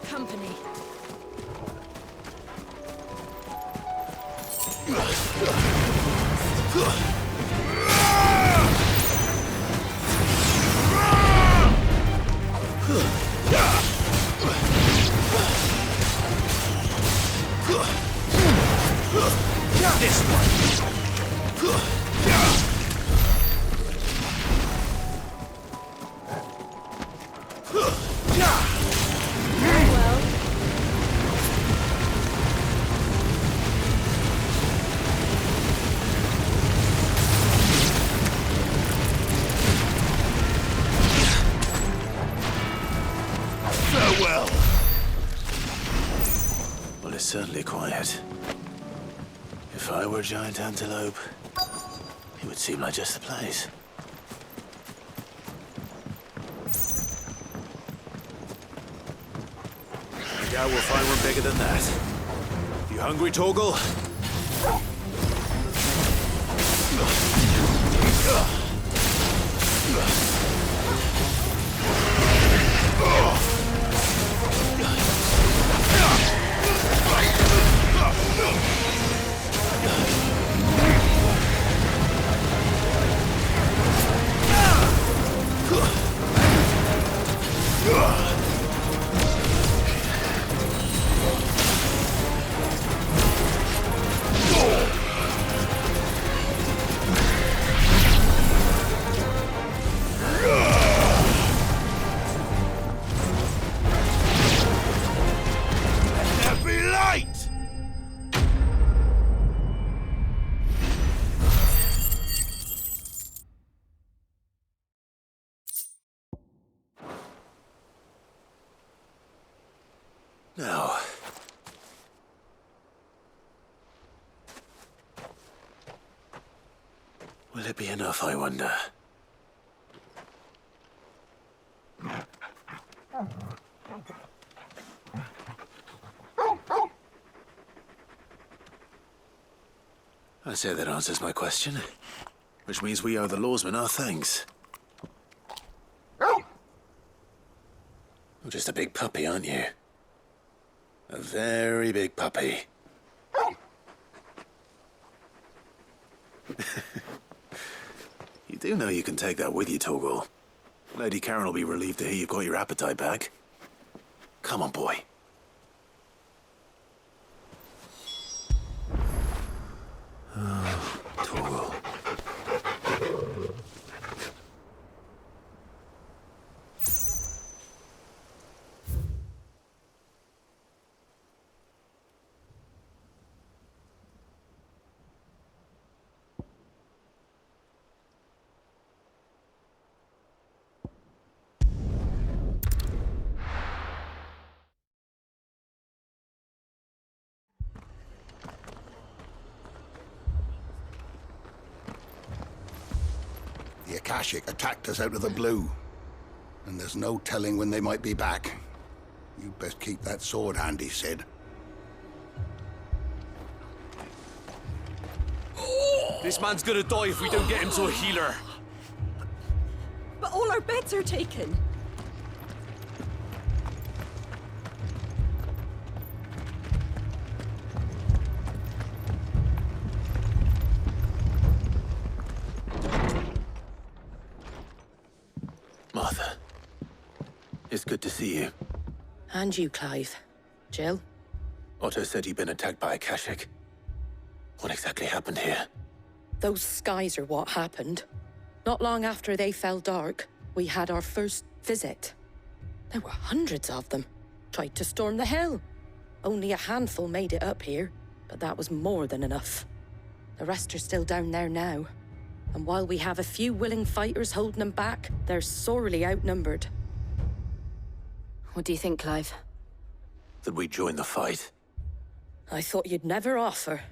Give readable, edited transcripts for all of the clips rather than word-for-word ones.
company. This one. Well, Farewell. Well, it's certainly quiet. If I were a giant antelope, it would seem like just the place. I doubt we'll find one bigger than that. You hungry, Torgal? There be light! Now, will it be enough, I wonder? I say that answers my question, which means we owe the lawsmen our thanks. You're just a big puppy, aren't you? A very big puppy. You do know you can take that with you, Torgal. Lady Karen will be relieved to hear you've got your appetite back. Come on, boy. Oh, Torgal. The Akashic attacked us out of the blue, and there's no telling when they might be back. You best keep that sword handy, Sid. This man's gonna die if we don't get him to a healer. but all our beds are taken. Martha, it's good to see you. And you, Clive. Jill? Otto said you'd been attacked by Akashic. What exactly happened here? Those skies are what happened. Not long after they fell dark, we had our first visit. There were hundreds of them. Tried to storm the hill. Only a handful made it up here, but that was more than enough. The rest are still down there now. And while we have a few willing fighters holding them back, they're sorely outnumbered. What do you think, Clive? That we join the fight? I thought you'd never offer.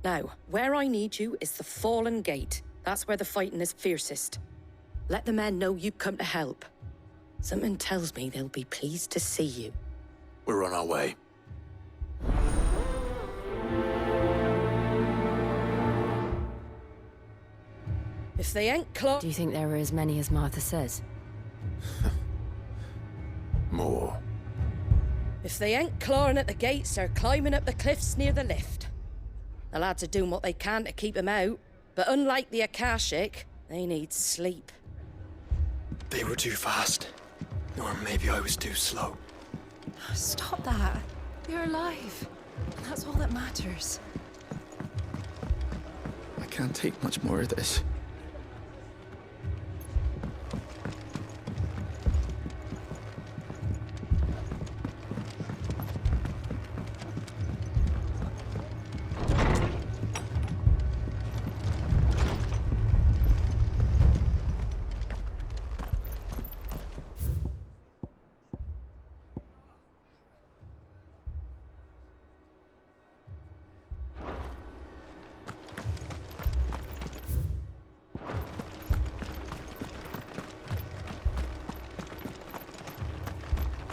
Now, where I need you is the Fallen Gate. That's where the fighting is fiercest. Let the men know you've come to help. Something tells me they'll be pleased to see you. We're on our way. If they ain't close... Do you think there are as many as Martha says? More. If they ain't clawing at the gates, they're climbing up the cliffs near the lift. The lads are doing what they can to keep them out, but unlike the Akashic, they need sleep. They were too fast. Or maybe I was too slow. Stop that. You're alive. And that's all that matters. I can't take much more of this.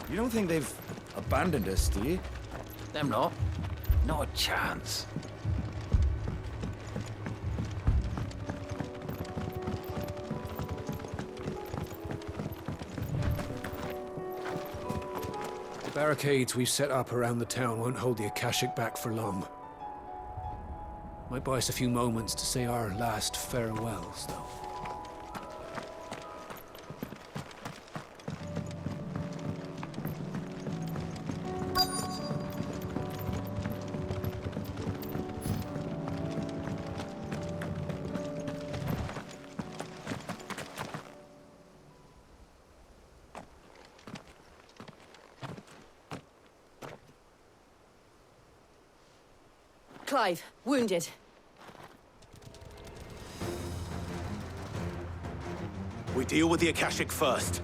You don't think they've abandoned us, do you? Them not. Not a chance. The barricades we've set up around the town won't hold the Akashic back for long. Might buy us a few moments to say our last farewells, though. Clive, wounded. We deal with the Akashic first.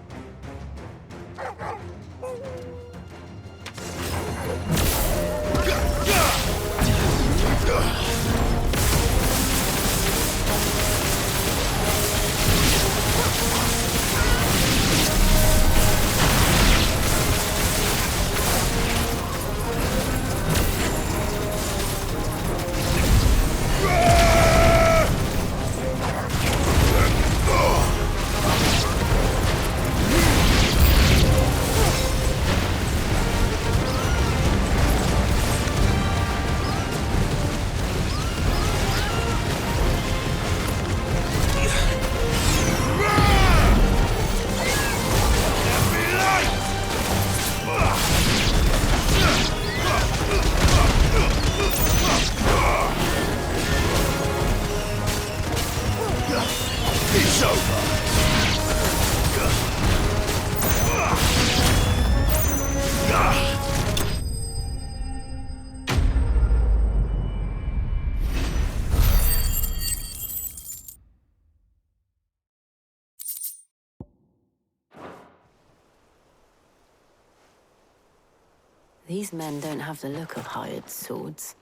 These men don't have the look of hired swords.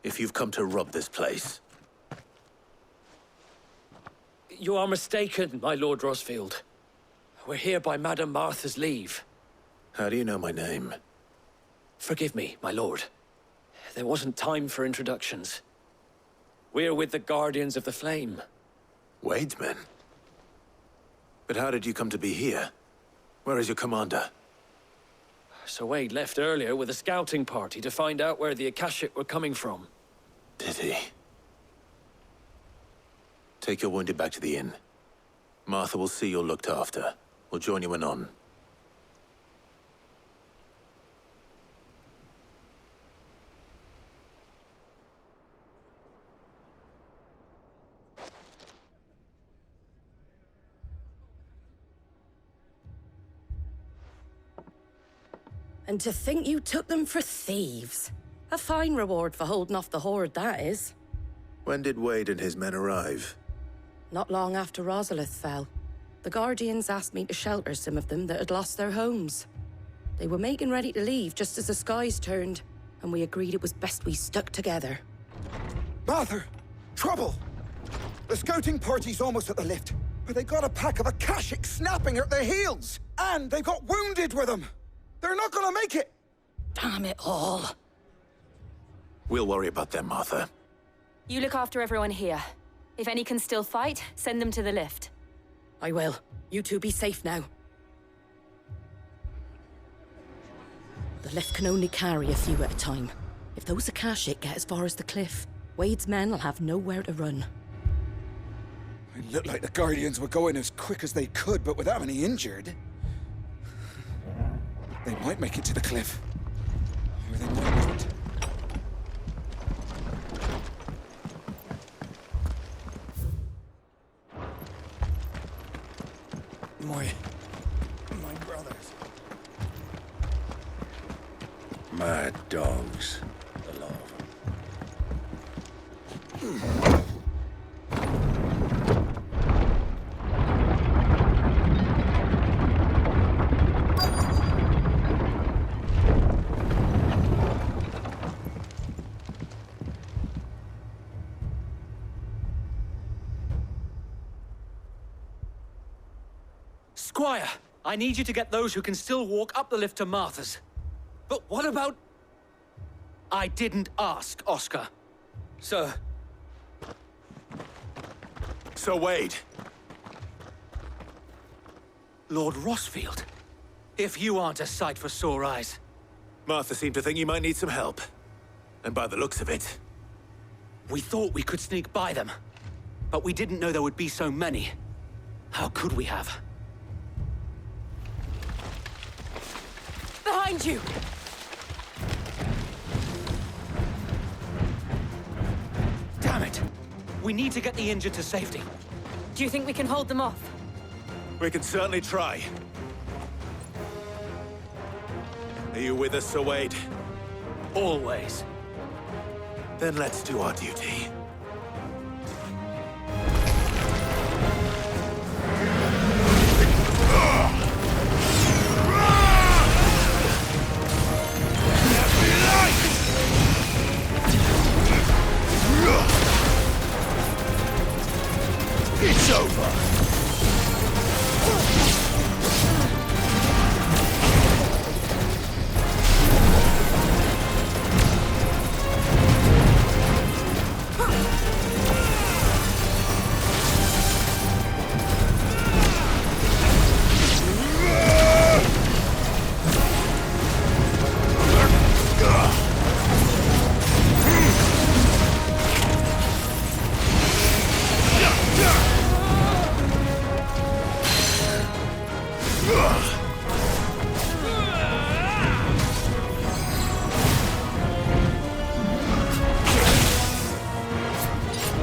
If you've come to rob this place, You are mistaken, my Lord Rosfield. We're here by Madame Martha's leave. how do you know my name? Forgive me, my lord. There wasn't time for introductions. We're with the Guardians of the Flame. Wade's men? But how did you come to be here? Where is your commander? Sir Wade left earlier with a scouting party to find out where the Akashic were coming from. Did he? Take your wounded back to the inn. Martha will see you're looked after. We'll join you anon. And to think you took them for thieves. A fine reward for holding off the horde, that is. When did Wade and his men arrive? Not long after Rosalith fell, the Guardians asked me to shelter some of them that had lost their homes. They were making ready to leave just as the skies turned, and we agreed it was best we stuck together. Martha! Trouble! The scouting party's almost at the lift, but they got a pack of Akashic snapping at their heels! And they got wounded with them! They're not gonna make it! Damn it all. We'll worry about them, Martha. You look after everyone here. If any can still fight, send them to the lift. I will. You two be safe now. The lift can only carry a few at a time. If those Akashic get as far as the cliff, Wade's men will have nowhere to run. It looked like the Guardians were going as quick as they could, but without any injured. They might make it to the cliff. Or they might not. My brothers. Mad dogs. The lot of them. Squire, I need you to get those who can still walk up the lift to Martha's. But what about... I didn't ask, Oscar. Sir. So, Wade. Lord Rossfield. If you aren't a sight for sore eyes. Martha seemed to think you might need some help. And by the looks of it... We thought we could sneak by them. But we didn't know there would be so many. How could we have? Behind you! Damn it! We need to get the injured to safety. Do you think we can hold them off? We can certainly try. Are you with us, Sir Wade? Always. Then let's do our duty. It's over.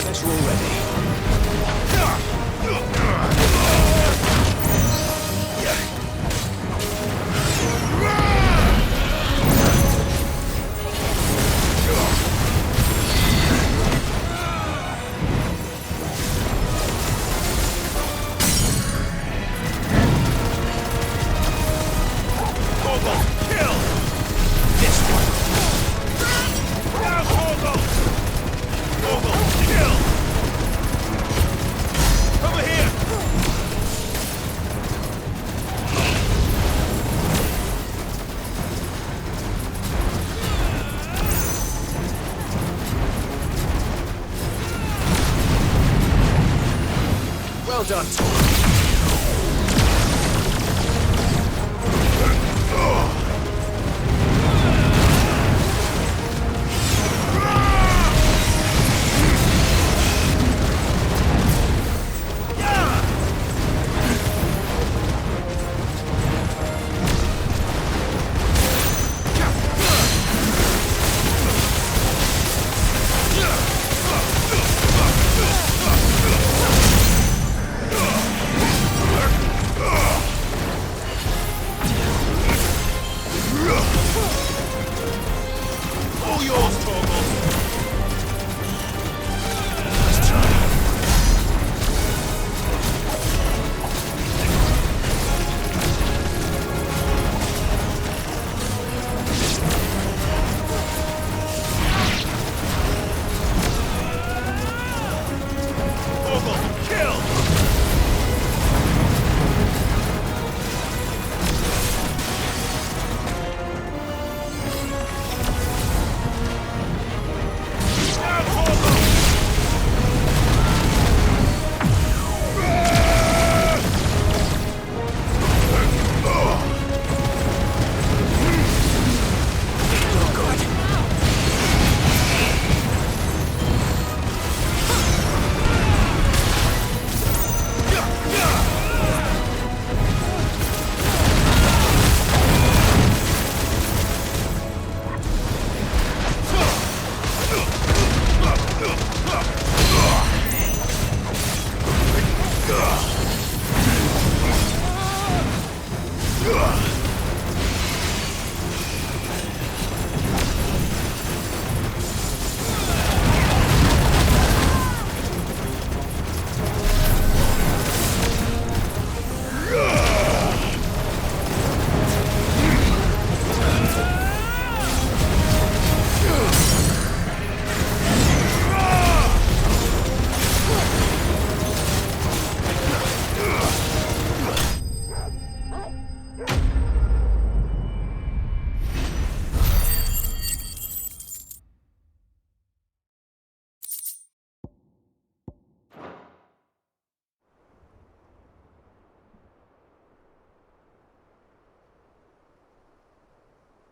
Guess we're all ready. Well done, Tom.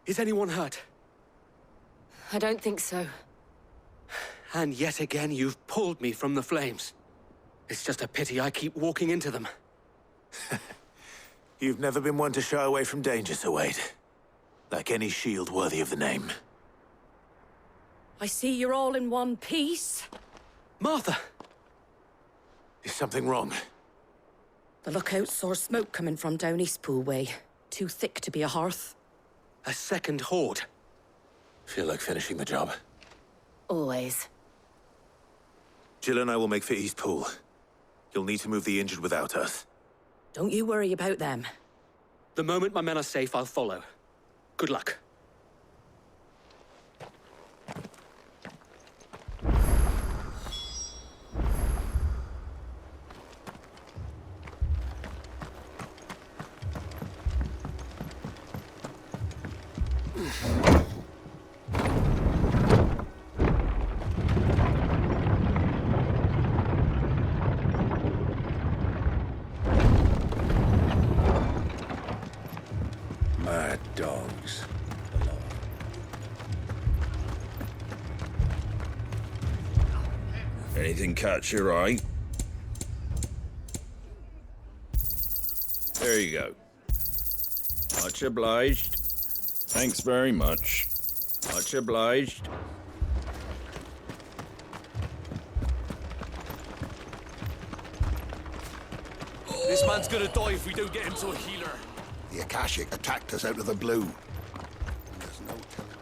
Is anyone hurt? I don't think so. And yet again, you've pulled me from the flames. It's just a pity I keep walking into them. You've never been one to shy away from danger, Sir Wade. Like any shield worthy of the name. I see you're all in one piece. Martha! Is something wrong? The lookout saw smoke coming from down Eastpool way. Too thick to be a hearth. A second horde. Feel like finishing the job? Always. Jill and I will make for Eastpool. You'll need to move the injured without us. Don't you worry about them. The moment my men are safe, I'll follow. Good luck. Mad dogs. Anything catch your eye? There you go. Much obliged. Thanks very much. Much obliged. This man's gonna die if we don't get him to a healer. The Akashic attacked us out of the blue. And there's no telling.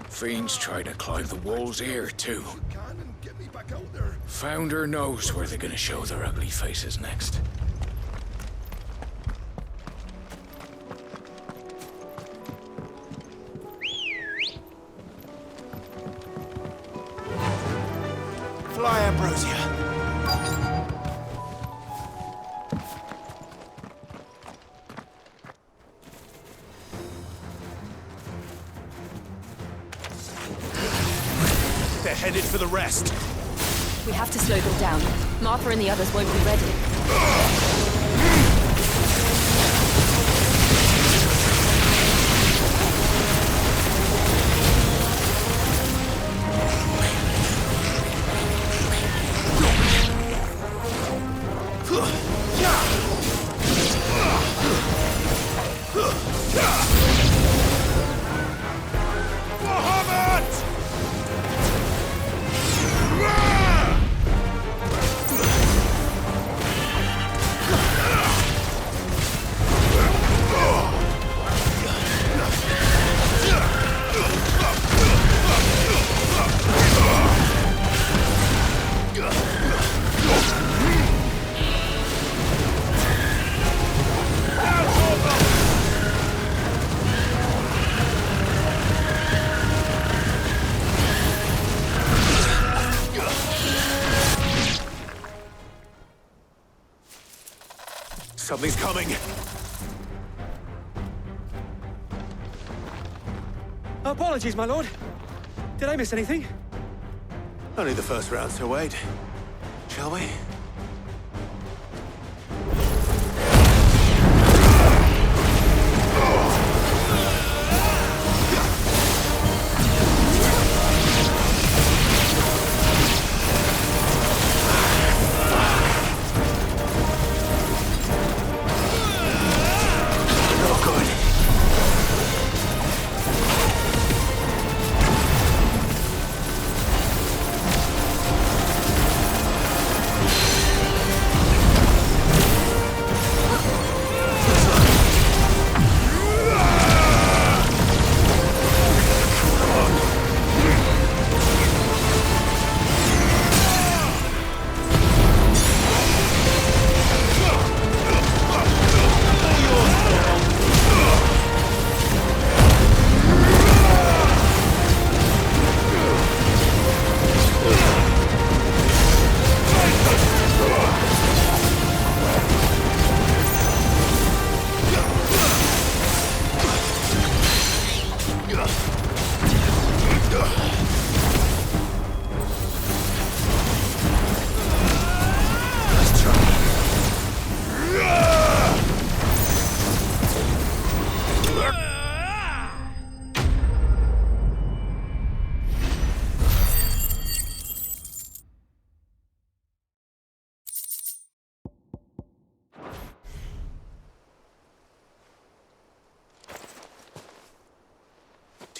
Fiends try to climb the walls here, too. You can and get me back out there. Founder knows where they're gonna show their ugly faces next. Fly, Ambrosia. They're headed for the rest. We have to slow them down. Martha and the others won't be ready. Something's coming. Apologies, my lord. Did I miss anything? Only the first round, Sir Wade. Shall we?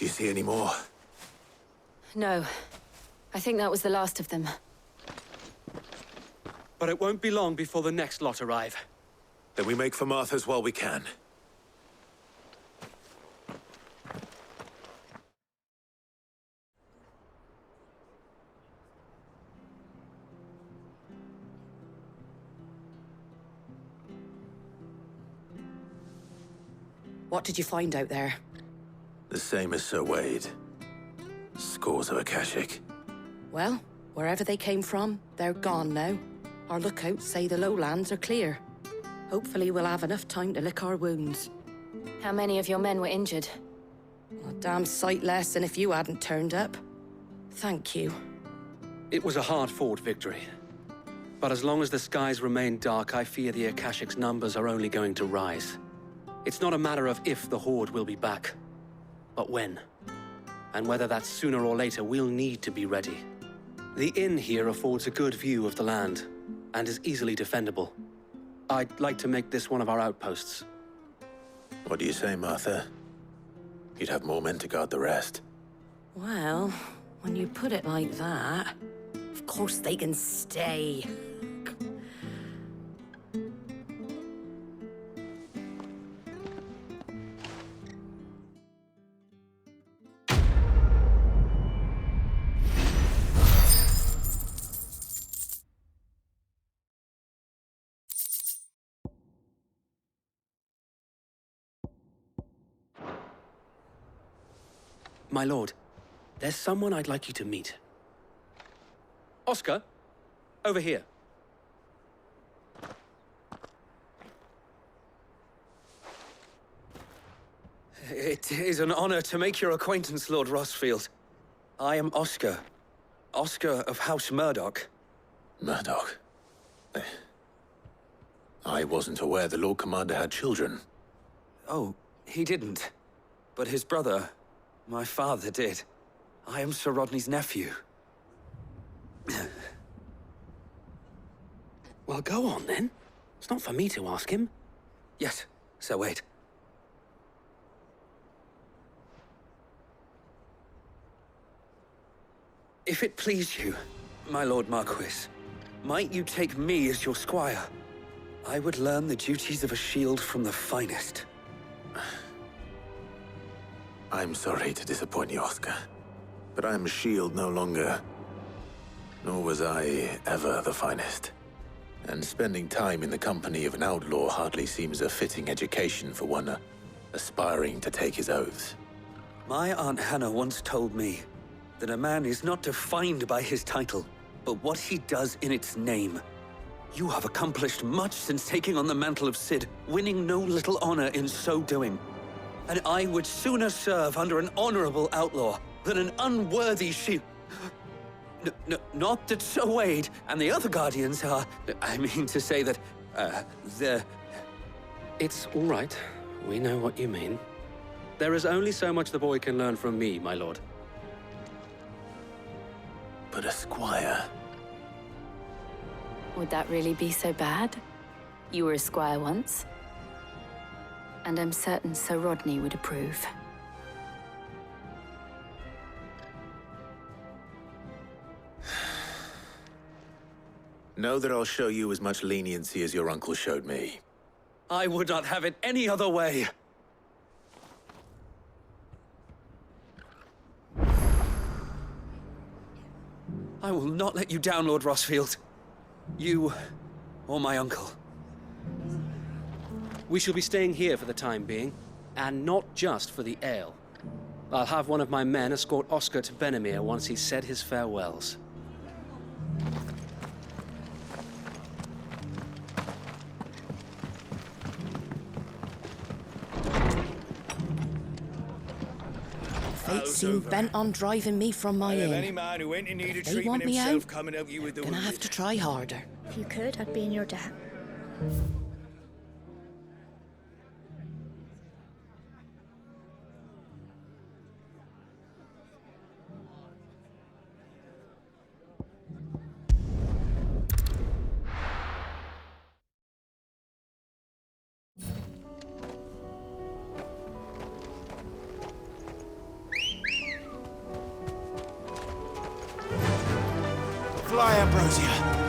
you see any more? No. I think that was the last of them. But it won't be long before the next lot arrive. Then we make for Martha's while we can. What did you find out there? The same as Sir Wade. Scores of Akashic. Well, wherever they came from, they're gone now. Our lookouts say the lowlands are clear. Hopefully we'll have enough time to lick our wounds. How many of your men were injured? A damn sight less than if you hadn't turned up. Thank you. It was a hard-fought victory. But as long as the skies remain dark, I fear the Akashic's numbers are only going to rise. It's not a matter of if the Horde will be back, but when. And whether that's sooner or later, we'll need to be ready. The inn here affords a good view of the land, and is easily defendable. I'd like to make this one of our outposts. What do you say, Martha? You'd have more men to guard the rest. Well, when you put it like that, of course they can stay. My lord, there's someone I'd like you to meet. Oscar, over here. It is an honor to make your acquaintance, Lord Rosfield. I am Oscar. Oscar of House Murdoch. Murdoch? I wasn't aware the Lord Commander had children. Oh, he didn't. But his brother, my father, did. I am Sir Rodney's nephew. Well, go on then. It's not for me to ask him. Yes, Sir Wade. If it please you, my Lord Marquis, might you take me as your squire? I would learn the duties of a shield from the finest. I'm sorry to disappoint you, Oscar, but I'm a shield no longer. Nor was I ever the finest. And spending time in the company of an outlaw hardly seems a fitting education for one aspiring to take his oaths. My Aunt Hannah once told me that a man is not defined by his title, but what he does in its name. You have accomplished much since taking on the mantle of Cid, winning no little honor in so doing. And I would sooner serve under an honorable outlaw than an unworthy shield. Not that Sir Wade and the other Guardians are... I mean to say that, they're... It's all right. We know what you mean. There is only so much the boy can learn from me, my lord. But a squire... Would that really be so bad? You were a squire once. And I'm certain Sir Rodney would approve. Know that I'll show you as much leniency as your uncle showed me. I would not have it any other way. I will not let you down, Lord Rosfield. You, or my uncle. We shall be staying here for the time being, and not just for the ale. I'll have one of my men escort Oscar to Benimir once he's said his farewells. Fate seemed bent on driving me from my inn. Any man who ain't in need of If they treatment want me himself out, coming out you with the gonna have to try harder. If you could, I'd be in your debt. Fly, Ambrosia.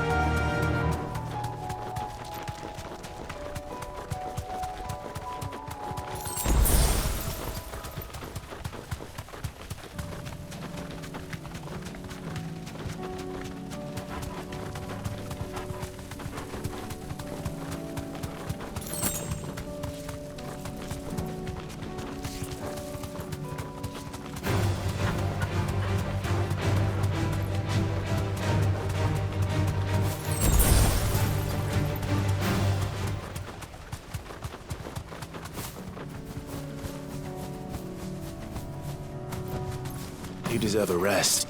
You deserve a rest.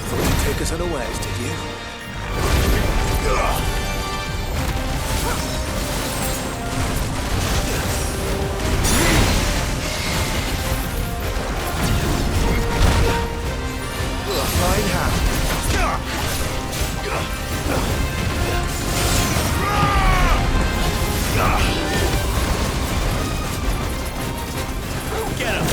Thought you'd take us unawares, did you? Flying hand. Get him!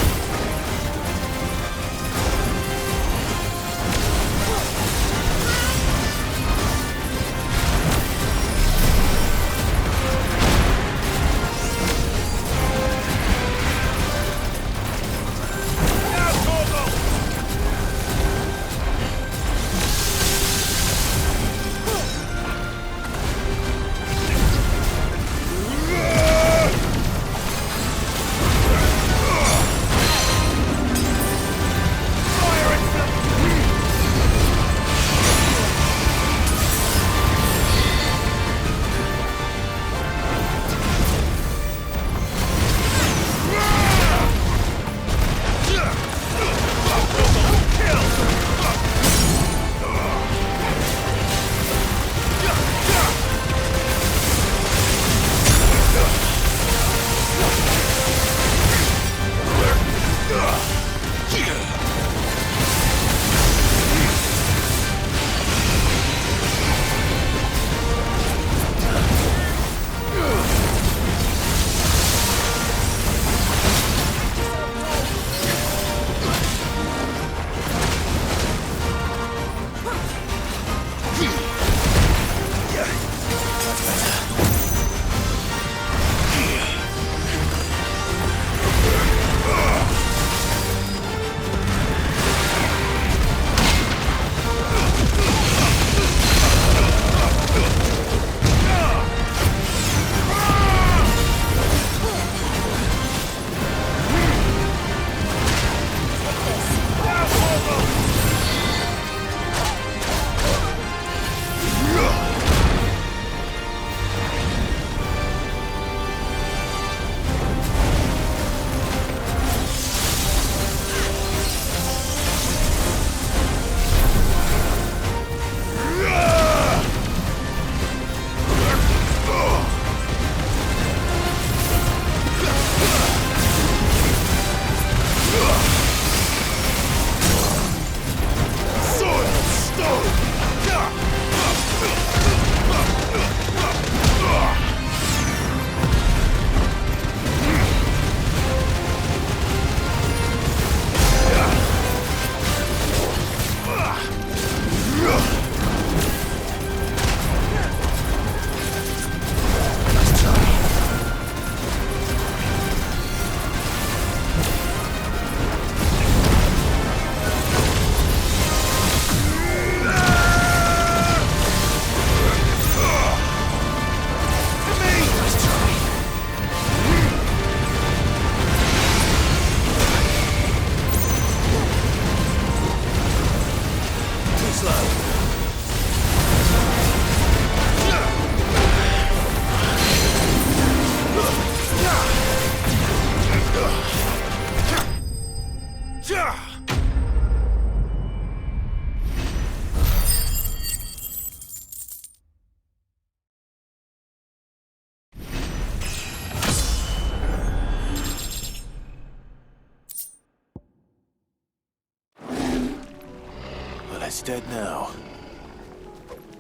It's dead now.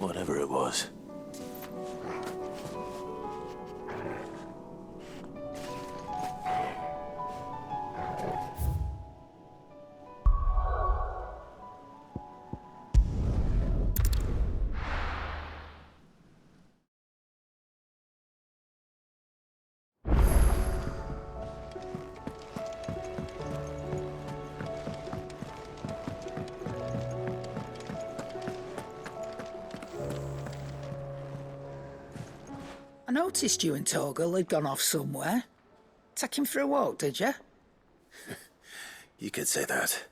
Whatever it was. I noticed you and Torgal had gone off somewhere. Take him for a walk, did you? You could say that.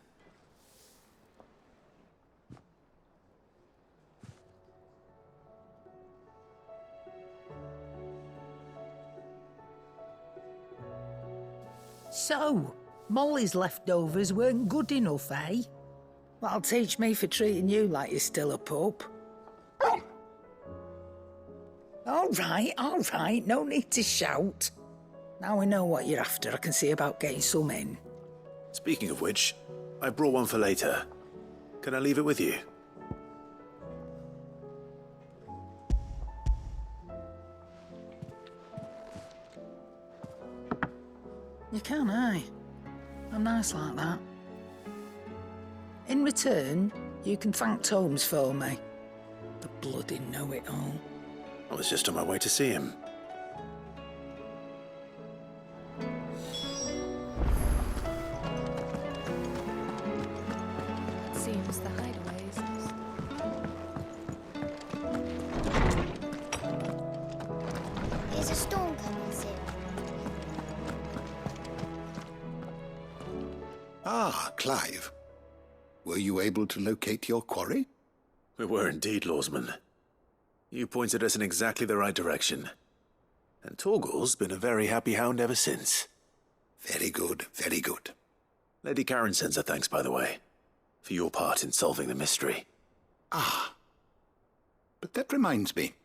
So, Molly's leftovers weren't good enough, eh? That'll teach me for treating you like you're still a pup. All right, no need to shout. Now we know what you're after, I can see about getting some in. Speaking of which, I brought one for later. Can I leave it with you? You can, eh? I'm nice like that. In return, you can thank Tomes for me. The bloody know-it-all. I was just on my way to see him. It seems the hideaway is... There's a storm coming soon. Ah, Clive. Were you able to locate your quarry? We were indeed, Lawsman. You pointed us in exactly the right direction. And Torgal's been a very happy hound ever since. Very good, very good. Lady Karen sends her thanks, by the way, for your part in solving the mystery. Ah. But that reminds me.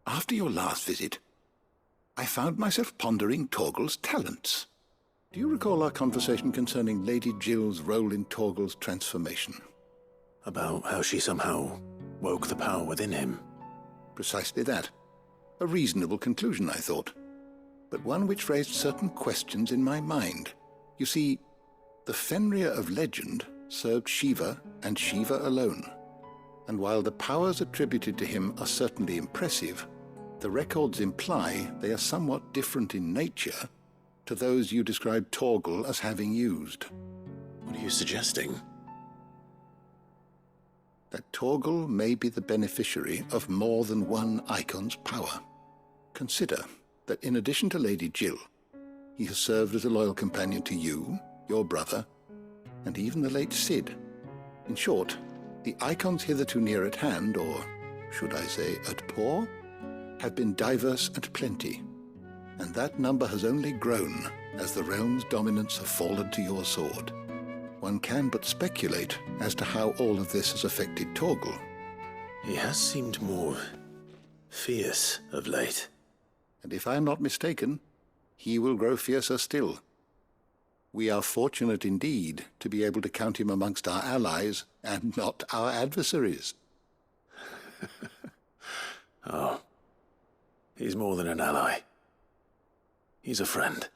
After your last visit, I found myself pondering Torgal's talents. Do you recall our conversation concerning Lady Jill's role in Torgal's transformation? About how she somehow woke the power within him. Precisely that. A reasonable conclusion, I thought. But one which raised certain questions in my mind. You see, the Fenrir of legend served Shiva and Shiva alone. And while the powers attributed to him are certainly impressive, the records imply they are somewhat different in nature to those you described Torgal as having used. What are you suggesting? That Torgal may be the beneficiary of more than one icon's power. Consider that in addition to Lady Jill, he has served as a loyal companion to you, your brother, and even the late Cid. In short, the icons hitherto near at hand, or should I say at paw, have been diverse and plenty, and that number has only grown as the realm's dominance have fallen to your sword. One can but speculate as to how all of this has affected Torgal. He has seemed more fierce of late. And if I am not mistaken, he will grow fiercer still. We are fortunate indeed to be able to count him amongst our allies and not our adversaries. Oh, he's more than an ally. He's a friend.